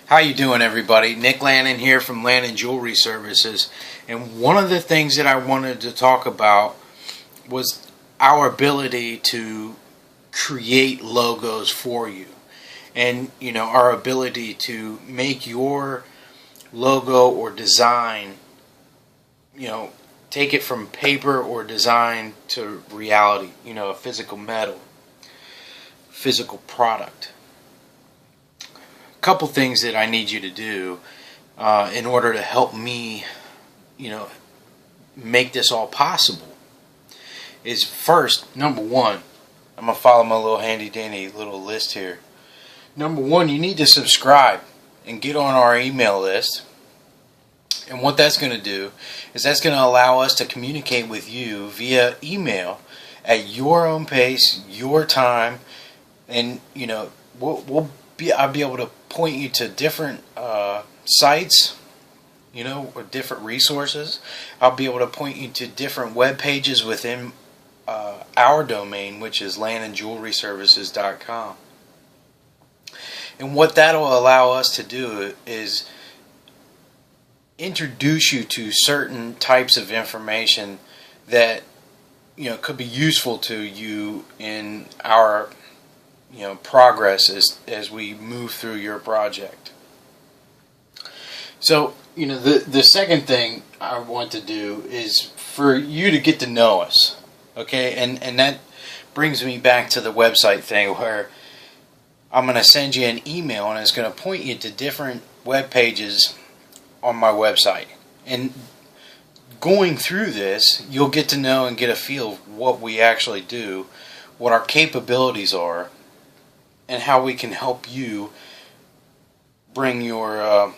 How you doing, everybody? Nick Lannan here from Lannan Jewelry Services, and one of the things that I wanted to talk about was our ability to create logos for you, and our ability to make your logo or design, take it from paper or design to reality, a physical metal, physical product. Couple things that I need you to do in order to help me, make this all possible is first, number one, I'm going to follow my little handy dandy little list here. Number one, you need to subscribe and get on our email list. And what that's going to do is that's going to allow us to communicate with you via email at your own pace, your time, and I'll be able to point you to different sites, or different resources. I'll be able to point you to different web pages within our domain, which is LannanJewelryServices.com. And what that'll allow us to do is introduce you to certain types of information that could be useful to you in our progress as we move through your project. So the second thing I want to do is for you to get to know us, okay? And that brings me back to the website thing, where I'm going to send you an email and it's going to point you to different web pages on my website. And going through this, you'll get to know and get a feel of what we actually do, what our capabilities are, and how we can help you bring your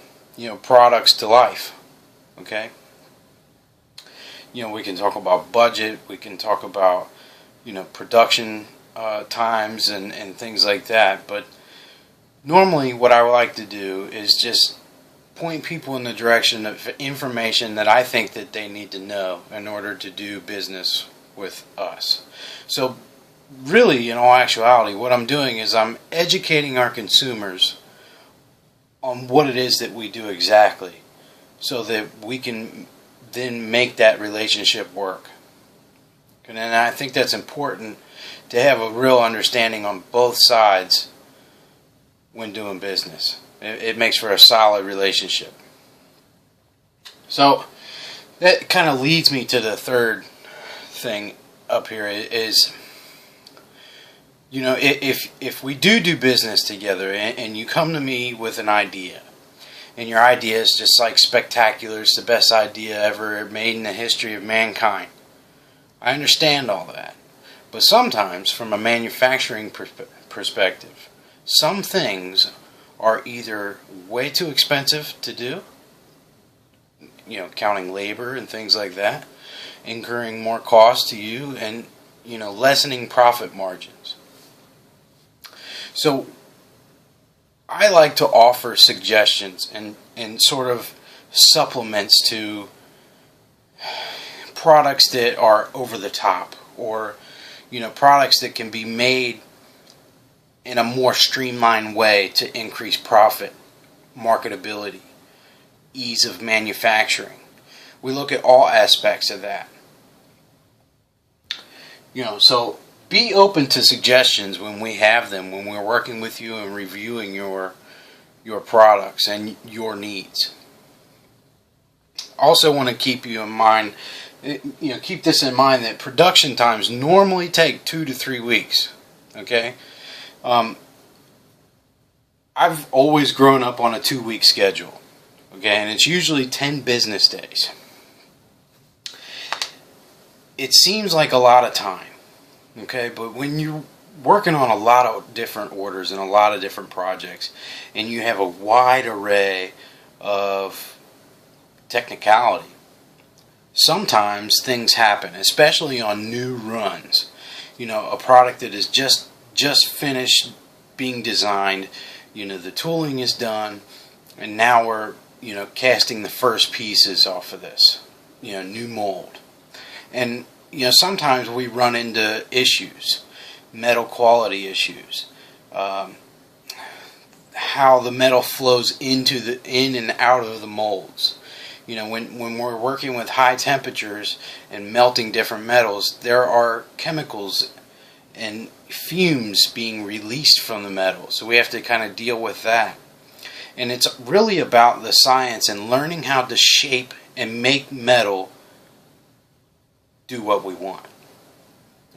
products to life. Okay? We can talk about budget, we can talk about production times and things like that, but normally what I like to do is just point people in the direction of information that I think that they need to know in order to do business with us. So really, in all actuality, what I'm doing is I'm educating our consumers on what it is that we do exactly, so that we can then make that relationship work. And I think that's important, to have a real understanding on both sides when doing business. It makes for a solid relationship. So that kind of leads me to the third thing up here is, if we do business together and you come to me with an idea, and your idea is just like spectacular, it's the best idea ever made in the history of mankind, I understand all that. But sometimes, from a manufacturing perspective, some things are either way too expensive to do, counting labor and things like that, incurring more cost to you, and lessening profit margins. So I like to offer suggestions and sort of supplements to products that are over the top, or products that can be made in a more streamlined way to increase profit, marketability, ease of manufacturing. We look at all aspects of that. So be open to suggestions when we have them, when we're working with you and reviewing your products and your needs. Also want to keep you in mind, keep this in mind, that production times normally take 2 to 3 weeks. Okay? I've always grown up on a 2-week schedule. Okay? And it's usually 10 business days. It seems like a lot of time. Okay, but when you're working on a lot of different orders and a lot of different projects, and you have a wide array of technicality, sometimes things happen, especially on new runs. A product that is just finished being designed, the tooling is done, and now we're casting the first pieces off of this, new mold. And sometimes we run into issues, metal quality issues, how the metal flows in and out of the molds. You know, when we're working with high temperatures and melting different metals, there are chemicals and fumes being released from the metal. So we have to kind of deal with that. And it's really about the science and learning how to shape and make metal do what we want.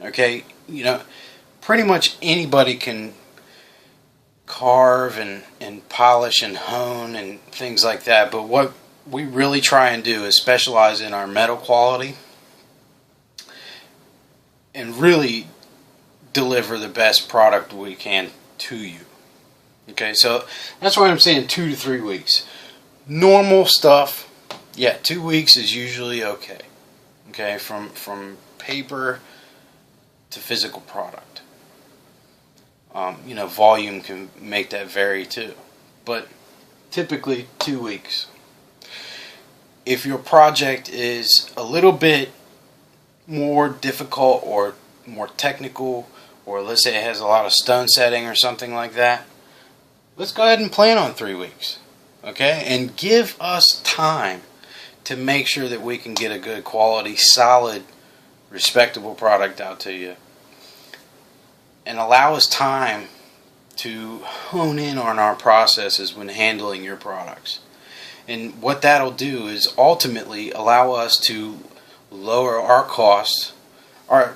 Okay, you know, pretty much anybody can carve and polish and hone and things like that, but what we really try and do is specialize in our metal quality and really deliver the best product we can to you. Okay, so that's why I'm saying 2 to 3 weeks. Normal stuff, yeah, 2 weeks is usually okay. Okay, from paper to physical product. You know, volume can make that vary too, but typically 2 weeks. If your project is a little bit more difficult or more technical, or let's say it has a lot of stone setting or something like that, let's go ahead and plan on 3 weeks. Okay, and give us time to make sure that we can get a good quality, solid, respectable product out to you. And allow us time to hone in on our processes when handling your products. And what that'll do is ultimately allow us to lower our costs. Our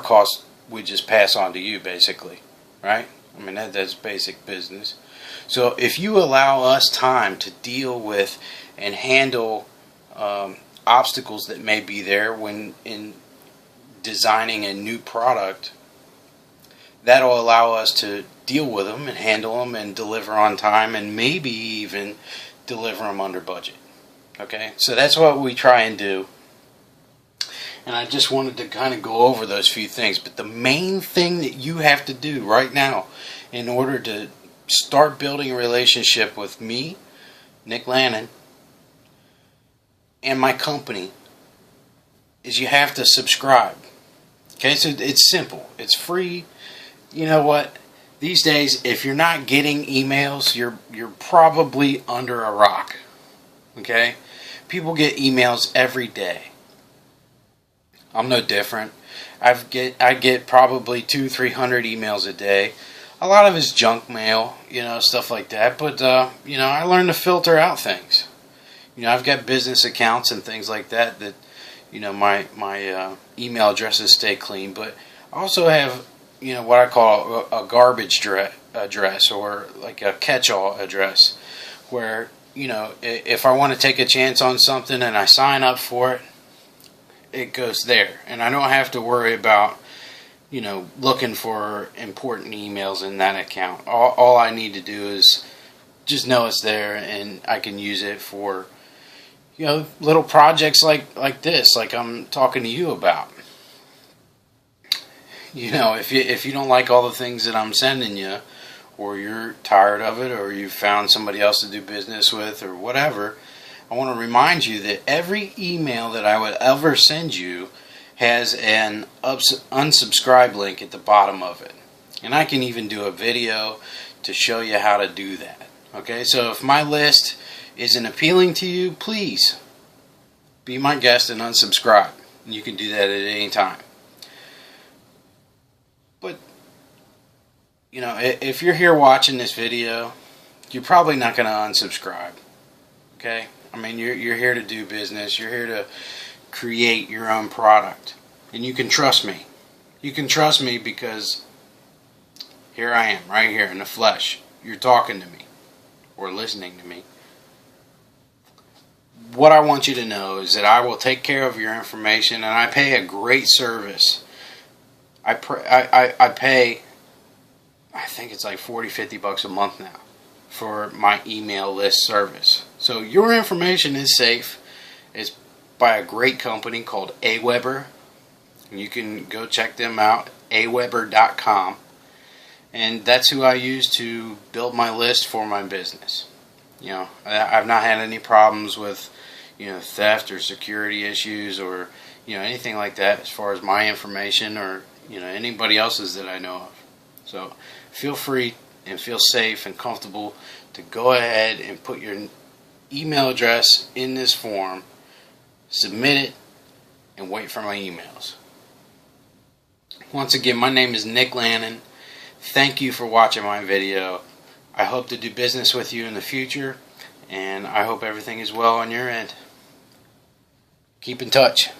costs we just pass on to you, basically, right? I mean, that's basic business. So if you allow us time to deal with and handle obstacles that may be there when in designing a new product, that'll allow us to deal with them and handle them and deliver on time and maybe even deliver them under budget. Okay, so that's what we try and do. And I just wanted to kind of go over those few things. But the main thing that you have to do right now in order to start building a relationship with me, Nick Lannan, and my company is you have to subscribe. Okay, so it's simple. It's free. You know what? These days, if you're not getting emails, you're probably under a rock. Okay? People get emails every day. I'm no different. I get probably 200-300 emails a day. A lot of it's junk mail, you know, stuff like that. But you know, I learned to filter out things. You know, I've got business accounts and things like that you know, my email addresses stay clean. But I also have, you know, what I call a garbage address, or like a catch-all address, where, you know, if I want to take a chance on something and I sign up for it, it goes there, and I don't have to worry about, you know, looking for important emails in that account. All I need to do is just know it's there, and I can use it for, you know, little projects like this, like I'm talking to you about. You know, if you don't like all the things that I'm sending you, or you're tired of it, or you found somebody else to do business with, or whatever, I want to remind you that every email that I would ever send you has an unsubscribe link at the bottom of it. And I can even do a video to show you how to do that. Okay, so if my list isn't appealing to you, please be my guest and unsubscribe. You can do that at any time. But, you know, if you're here watching this video, you're probably not going to unsubscribe. Okay? I mean, you're here to do business. You're here to create your own product. And you can trust me. You can trust me because here I am, right here in the flesh. You're talking to me or listening to me. What I want you to know is that I will take care of your information, and I pay a great service. I pay, I think it's like $40-50 a month now for my email list service. So your information is safe. It's by a great company called AWeber. And you can go check them out, aweber.com. And that's who I use to build my list for my business. You know, I've not had any problems with, you know, theft or security issues or, you know, anything like that as far as my information or, you know, anybody else's that I know of. So feel free and feel safe and comfortable to go ahead and put your email address in this form, submit it, and wait for my emails. Once again, my name is Nick Lannan. Thank you for watching my video. I hope to do business with you in the future, and I hope everything is well on your end. Keep in touch.